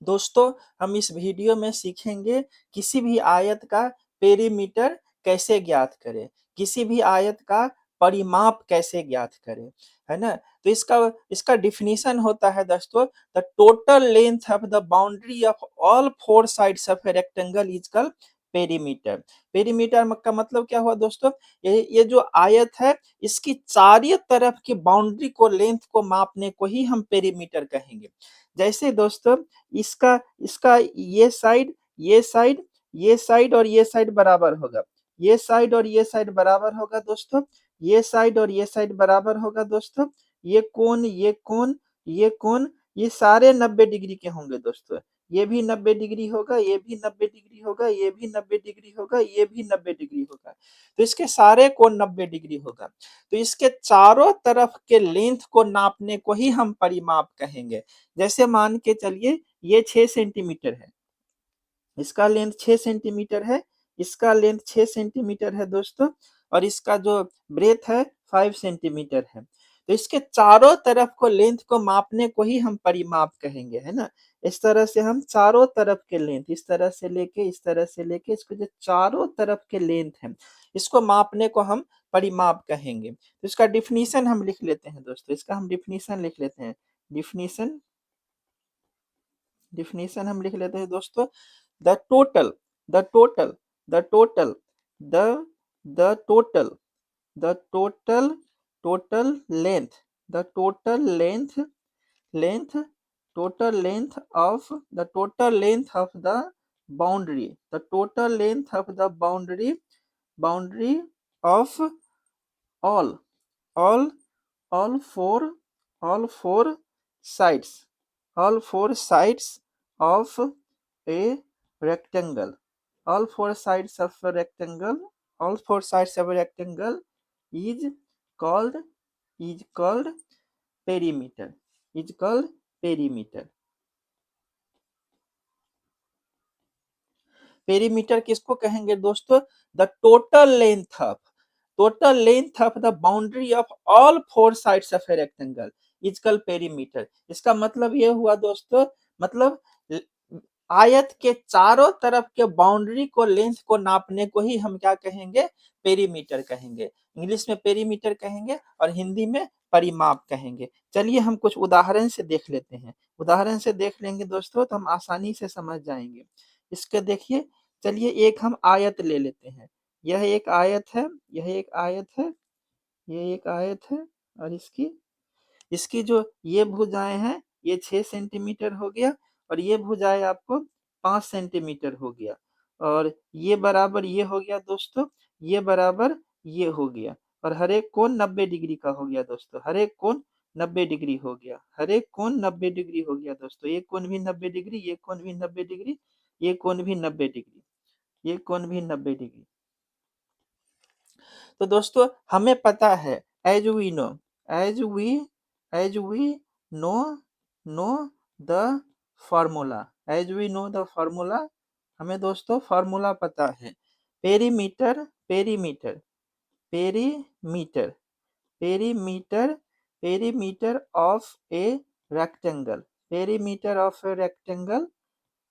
दोस्तों, हम इस वीडियो में सीखेंगे किसी भी आयत का पेरीमीटर कैसे ज्ञात करें, किसी भी आयत का परिमाप कैसे ज्ञात करें, है ना? तो इसका इसका डेफिनिशन होता है दोस्तों, the total length of the boundary of all four sides of a rectangle is called perimeter. Perimeter का मतलब क्या हुआ दोस्तों? ये जो आयत है, इसकी चारों तरफ की बाउंड्री को, लेंथ को मापने को ही हम पेरीमीटर कहेंगे। जैसे दोस्तों, इसका इसका ये साइड, ये साइड, ये साइड और ये साइड बराबर होगा। ये साइड और ये साइड बराबर होगा दोस्तों। ये साइड और ये साइड बराबर होगा दोस्तों। ये कोण, ये कोण, ये कोण, ये सारे 90 डिग्री के होंगे दोस्तों। ये भी 90 डिग्री होगा, ये भी 90 डिग्री होगा, ये भी 90 डिग्री होगा, ये भी 90 डिग्री होगा। तो इसके सारे कोण 90 डिग्री होगा। तो इसके चारों तरफ के लेंथ को नापने को ही हम परिमाप कहेंगे। जैसे मान के चलिए, ये 6 सेंटीमीटर है, इसका लेंथ 6 सेंटीमीटर है, इसका लेंथ 6 सेंटीमीटर है दोस्तों, और इसका जो ब्रेथ है 5 सेंटीमीटर है। तो इसके चारों तरफ को, लेंथ को मापने को ही हम परिमाप कहेंगे, है ना? इस तरह से हम चारों तरफ के लेंथ, इस तरह से लेके, इस तरह से लेके, इसको जो चारों तरफ के लेंथ है, इसको मापने को हम परिमाप कहेंगे। तो इसका डिफिनीशन हम लिख लेते हैं दोस्तों, इसका हम डिफिनीशन लिख लेते हैं। डिफिनीशन डिफिनीशन हम लिख लेते हैं दोस्तों। The total the total the total the the total the total total length the total length length total length of the boundary, the total length of the boundary of all all all four all four sides all four sides of a rectangle all four sides of a rectangle all four sides of a rectangle is called is called perimeter is called perimeter। Perimeter किसको कहेंगे दोस्तों? The total length of the boundary of all four sides of a rectangle is called perimeter. इसका मतलब ये हुआ दोस्तों, मतलब आयत के चारों तरफ के बाउंड्री को, लेंथ को नापने को ही हम क्या कहेंगे? पेरीमीटर कहेंगे। इंग्लिश में पेरीमीटर कहेंगे और हिंदी में परिमाप कहेंगे। चलिए हम कुछ उदाहरण से देख लेते हैं। उदाहरण से देख लेंगे दोस्तों तो हम आसानी से समझ जाएंगे। इसके देखिए, चलिए एक हम आयत ले लेते हैं। यह एक आयत है, यह एक आयत है, यह एक आयत है, और इसकी इसकी जो ये भुजाएं हैं, ये 6 सेंटीमीटर हो गया, और ये भुजाएं आपको 5 सेंटीमीटर हो गया, और ये बराबर ये हो गया दोस्तों, ये बराबर ये हो गया, और हर एक कोण 90 डिग्री का हो गया दोस्तों। हर एक कोण 90 डिग्री हो गया, हर एक कोण 90 डिग्री हो गया दोस्तों। ये कोण भी 90 डिग्री, ये कोण भी 90 डिग्री, ये कोण भी 90 डिग्री, ये कोण भी 90 डिग्री। तो दोस्तों हमें पता है, as we know as we as we know know the formula as we know the formula, हमें दोस्तों फार्मूला पता है। Perimeter perimeter perimeter perimeter perimeter of a rectangle perimeter of a rectangle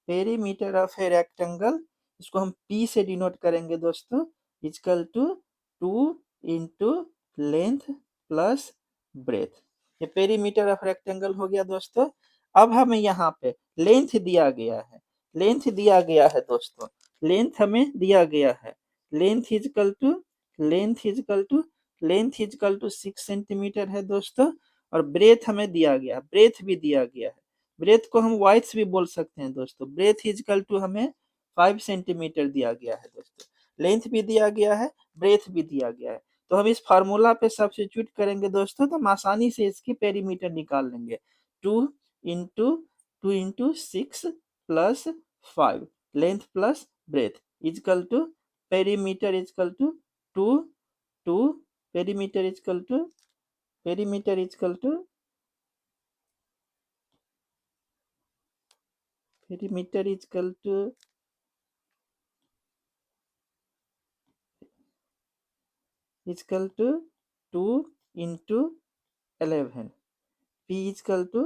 perimeter of a rectangle, इसको हम P से denote करेंगे दोस्तों, equal to 2 into length plus breadth. ये पेरीमीटर ऑफ रेक्टेंगल हो गया दोस्तों। अब हमें यहाँ पे लेंथ दिया गया है, लेंथ दिया गया है दोस्तों, लेंथ हमें दिया गया है। Length is equal to length is equal to length is equal to 6 centimetre है दोस्तों, और ब्रेथ हमें दिया गया, ब्रेथ भी दिया गया है। ब्रेथ को हम वाइड्थ भी बोल सकते हैं दोस्तों। ब्रेथ इजकल टू हमें 5 सेंटीमीटर दिया गया है दोस्तों। लेंथ भी दिया गया है, ब्रेथ भी दिया गया है। तो हम इस फार्मूला पे सब्स्टिट्यूट करेंगे दोस्तों, तो हम आसानी से इसकी पेरीमीटर निकाल लेंगे। 2 into 6 plus 5 length plus breadth is equal to perimeter is equal to 2 2 perimeter is equal to perimeter is equal to perimeter is equal to is equal to 2 into 11 p is equal to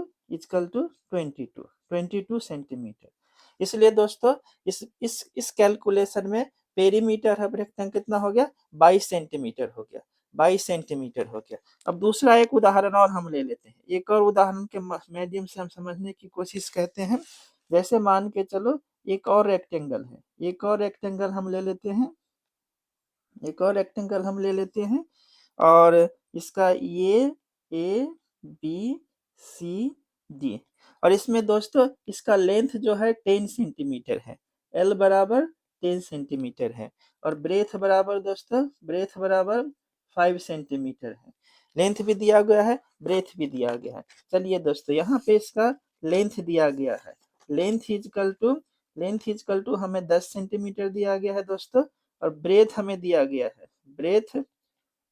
22 22 centimetre. इसलिए दोस्तों इस कैलकुलेशन में पेरीमीटर ऑफ रेक्टेंगल कितना हो गया, 22 centimetre हो गया, 22 centimetre हो गया। अब दूसरा एक उदाहरण और हम ले लेते हैं, एक और उदाहरण के माध्यम से हम समझने की कोशिश करते हैं। जैसे मान के चलो एक और रेक्टेंगल है, एक और रेक्टेंगल हम ले लेते हैं, एक और रेक्टेंगल हम ले लेते हैं और इसका ये ए बी सी डी, और इसमें दोस्तों इसका लेंथ जो है 10 सेंटीमीटर है, एल बराबर 10 सेंटीमीटर है, और ब्रेथ बराबर दोस्तों, ब्रेथ बराबर 5 सेंटीमीटर है। लेंथ भी दिया गया है, ब्रेथ भी दिया गया है। चलिए दोस्तों यहाँ पे इसका लेंथ दिया गया है, length is equal to, length is equal to हमें 10 सेंटीमीटर दिया गया है दोस्तों, और ब्रेथ हमें दिया गया है, breadth,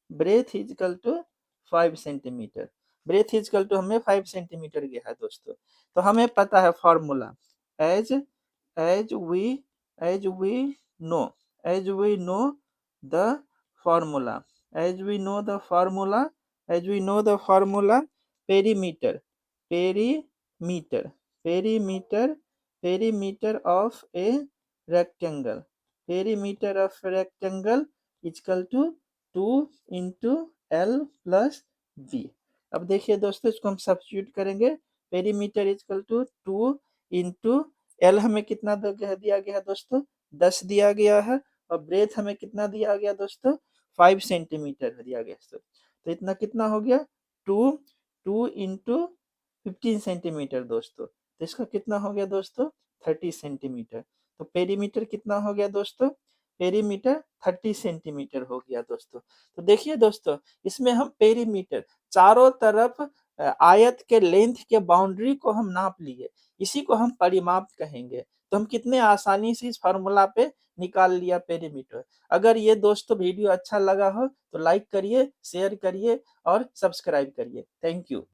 breadth is equal to 5 centimetre, breadth is equal to हमें 5 सेंटीमीटर गया है दोस्तों। तो हमें पता है formula, as as we as we know as we know the formula, as we know the formula, as we know the formula, perimeter, perimeter, perimeter, perimeter of a rectangle, perimeter of rectangle is equal to 2 into L plus B. अब देखिए दोस्तों इसको हम substitute करेंगे, perimeter is equal to 2 into L हमें कितना दिया गया है दोस्तों, 10 दिया गया है, और ब्रेथ हमें कितना दिया गया दोस्तों, 5 सेंटीमीटर दिया गया दोस्तों। तो इतना कितना हो गया, 2 2 इंटू 15 सेंटीमीटर दोस्तों, तो इसका कितना हो गया दोस्तों, 30 सेंटीमीटर। तो पेरीमीटर कितना हो गया दोस्तों, पेरीमीटर 30 सेंटीमीटर हो गया दोस्तों। तो देखिए दोस्तों इसमें हम पेरीमीटर चारों तरफ आयत के लेंथ के बाउंड्री को हम नाप लिए, इसी को हम परिमाप कहेंगे। तो हम कितने आसानी से इस फार्मूला पे निकाल लिया पेरीमीटर। अगर ये दोस्तों वीडियो अच्छा लगा हो तो लाइक करिए, शेयर करिए और सब्सक्राइब करिए। Thank you.